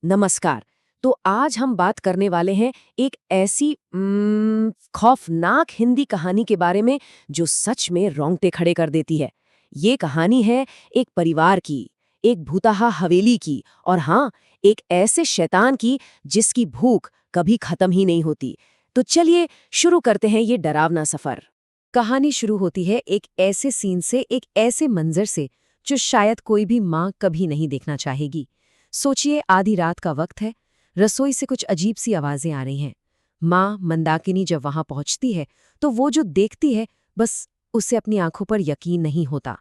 नमस्कार। तो आज हम बात करने वाले हैं एक ऐसी खौफनाक हिंदी कहानी के बारे में जो सच में रोंगटे खड़े कर देती है। ये कहानी है एक परिवार की, एक भूतहा हवेली की और हाँ, एक ऐसे शैतान की जिसकी भूख कभी खत्म ही नहीं होती। तो चलिए शुरू करते हैं ये डरावना सफर। कहानी शुरू होती है एक ऐसे सीन से, एक ऐसे मंजर से जो शायद कोई भी माँ कभी नहीं देखना चाहेगी। सोचिए, आधी रात का वक्त है, रसोई से कुछ अजीब सी आवाजें आ रही हैं। माँ मंदाकिनी जब वहां पहुंचती है तो वो जो देखती है, बस उसे अपनी आंखों पर यकीन नहीं होता।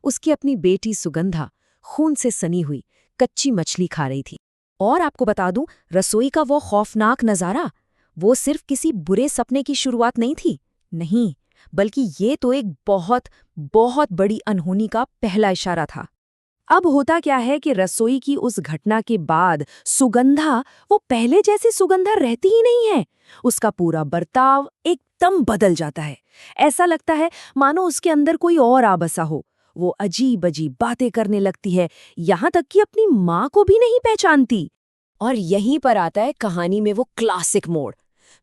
उसकी अपनी बेटी सुगंधा खून से सनी हुई कच्ची मछली खा रही थी। और आपको बता दूं, रसोई का वो खौफनाक नजारा वो सिर्फ किसी बुरे सपने की शुरुआत नहीं थी। नहीं, बल्कि ये तो एक बहुत बहुत बड़ी अनहोनी का पहला इशारा था। अब होता क्या है कि रसोई की उस घटना के बाद सुगंधा वो पहले जैसी सुगंधा रहती ही नहीं है। उसका पूरा बर्ताव एकदम बदल जाता है। ऐसा लगता है मानो उसके अंदर कोई और आ बसा हो। वो अजीब अजीब बातें करने लगती है, यहाँ तक कि अपनी माँ को भी नहीं पहचानती। और यहीं पर आता है कहानी में वो क्लासिक मोड़।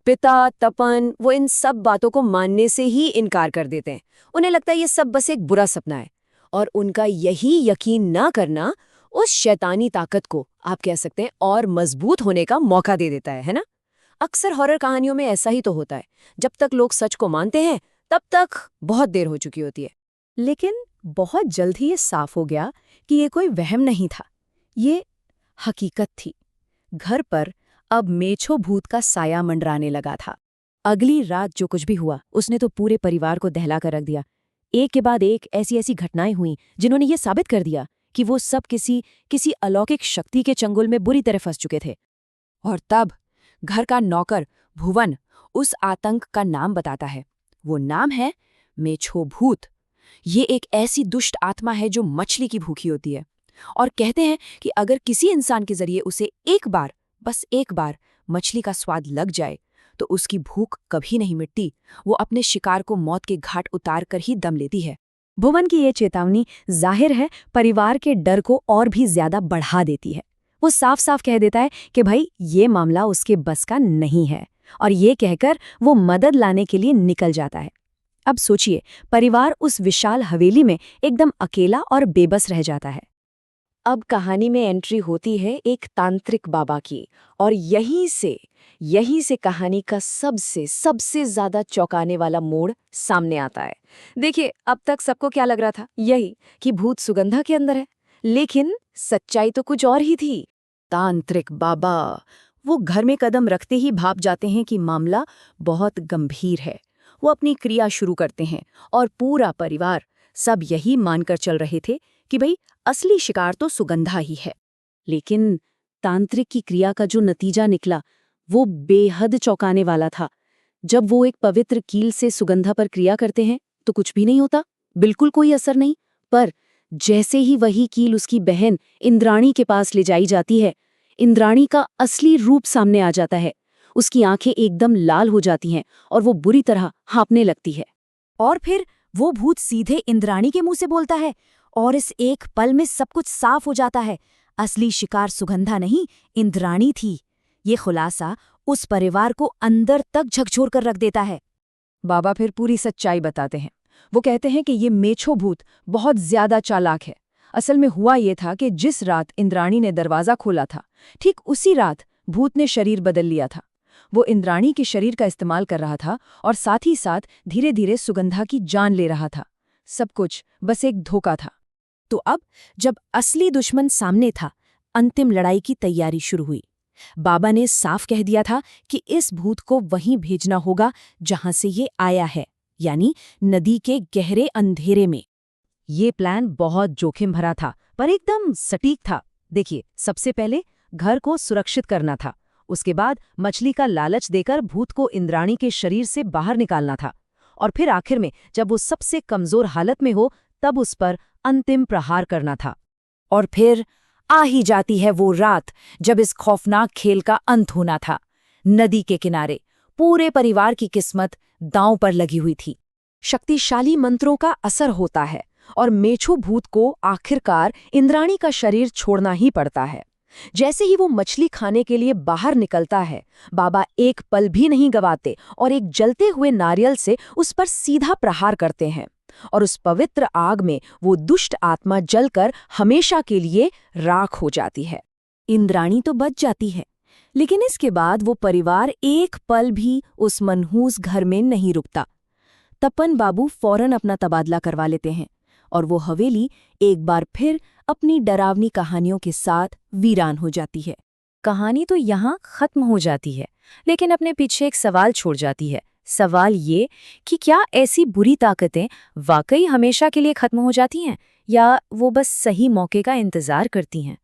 पिता तपन वो इन सब बातों को मानने से ही इनकार कर देते हैं। उन्हें लगता है ये सब बस एक बुरा सपना है। और उनका यही यकीन ना करना उस शैतानी ताकत को, आप कह सकते हैं, और मजबूत होने का मौका दे देता है ना? अक्सर हॉरर कहानियों में ऐसा ही तो होता है। जब तक लोग सच को मानते हैं तब तक बहुत देर हो चुकी होती है। लेकिन बहुत जल्द ही ये साफ हो गया कि ये कोई वहम नहीं था, ये हकीकत थी। घर पर अब मेछो भूत का साया मंडराने लगा था। अगली रात जो कुछ भी हुआ उसने तो पूरे परिवार को दहला कर रख दिया। एक के बाद एक ऐसी ऐसी घटनाएं हुईं जिन्होंने ये साबित कर दिया कि वो सब किसी अलौकिक शक्ति के चंगुल में बुरी तरह फंस चुके थे। और तब घर का नौकर भुवन उस आतंक का नाम बताता है। वो नाम है मेछो भूत। ये एक ऐसी दुष्ट आत्मा है जो मछली की भूखी होती है और कहते हैं कि अगर किसी इंसान के जरिए उसे एक बार, बस एक बार मछली का स्वाद लग जाए तो उसकी भूख कभी नहीं मिटती। वो अपने शिकार को मौत के घाट उतार कर ही दम लेती है। भुवन की ये चेतावनी जाहिर है परिवार के डर को और भी ज्यादा बढ़ा देती है। वो साफ साफ कह देता है कि भाई ये मामला उसके बस का नहीं है, और ये कहकर वो मदद लाने के लिए निकल जाता है। अब सोचिए, परिवार उस विशाल हवेली में एकदम अकेला और बेबस रह जाता है। अब कहानी में एंट्री होती है एक तांत्रिक बाबा की, और यहीं से कहानी का सबसे सबसे ज्यादा चौंकाने वाला मोड़ सामने आता है। देखिए, अब तक सबको क्या लग रहा था, यही कि भूत सुगंधा के अंदर है, लेकिन सच्चाई तो कुछ और ही थी। तांत्रिक बाबा वो घर में कदम रखते ही भाप जाते हैं कि मामला बहुत गंभीर है। वो अपनी क्रिया शुरू करते हैं और पूरा परिवार सब यही मानकर चल रहे थे कि भाई असली शिकार तो सुगंधा ही है। लेकिन तांत्रिक की क्रिया का जो नतीजा निकला वो बेहद चौंकाने वाला था। जब वो एक पवित्र कील से सुगंधा पर क्रिया करते हैं तो कुछ भी नहीं होता, बिल्कुल कोई असर नहीं। पर जैसे ही वही कील उसकी बहन इंद्राणी के पास ले जाई जाती है, इंद्राणी का असली रूप सामने आ जाता है। उसकी आंखें एकदम लाल हो जाती हैं और वो बुरी तरह हाँफने लगती है। और फिर वो भूत सीधे इंद्राणी के मुंह से बोलता है, और इस एक पल में सब कुछ साफ हो जाता है। असली शिकार सुगंधा नहीं, इंद्राणी थी। ये खुलासा उस परिवार को अंदर तक झकझोर कर रख देता है। बाबा फिर पूरी सच्चाई बताते हैं। वो कहते हैं कि ये मेछो भूत बहुत ज्यादा चालाक है। असल में हुआ ये था कि जिस रात इंद्राणी ने दरवाजा खोला था, ठीक उसी रात भूत ने शरीर बदल लिया था। वो इंद्राणी के शरीर का इस्तेमाल कर रहा था और साथ ही साथ धीरे धीरे सुगंधा की जान ले रहा था। सब कुछ बस एक धोखा था। तो अब जब असली दुश्मन सामने था, अंतिम लड़ाई की तैयारी शुरू हुई। बाबा ने साफ कह दिया था कि इस भूत को वहीं भेजना होगा जहां से ये आया है, यानी नदी के गहरे अंधेरे में। ये प्लान बहुत जोखिम भरा था पर एकदम सटीक था। देखिए, सबसे पहले घर को सुरक्षित करना था, उसके बाद मछली का लालच देकर भूत को इंद्राणी के शरीर से बाहर निकालना था, और फिर आखिर में जब वो सबसे कमजोर हालत में हो तब उस पर अंतिम प्रहार करना था। और फिर आ ही जाती है वो रात जब इस खौफनाक खेल का अंत होना था। नदी के किनारे पूरे परिवार की किस्मत दांव पर लगी हुई थी। शक्तिशाली मंत्रों का असर होता है और मेछो भूत को आखिरकार इंद्राणी का शरीर छोड़ना ही पड़ता है। जैसे ही वो मछली खाने के लिए बाहर निकलता है, बाबा एक पल भी नहीं गवाते और एक जलते हुए नारियल से उस पर सीधा प्रहार करते हैं। और उस पवित्र आग में वो दुष्ट आत्मा जलकर हमेशा के लिए राख हो जाती है। इंद्राणी तो बच जाती है, लेकिन इसके बाद वो परिवार एक पल भी उस मनहूस घर में नहीं रुकता। तपन बाबू फौरन अपना तबादला करवा लेते हैं और वो हवेली एक बार फिर अपनी डरावनी कहानियों के साथ वीरान हो जाती है। कहानी तो यहाँ खत्म हो जाती है, लेकिन अपने पीछे एक सवाल छोड़ जाती है। सवाल ये कि क्या ऐसी बुरी ताकतें वाकई हमेशा के लिए खत्म हो जाती हैं या वो बस सही मौके का इंतजार करती हैं।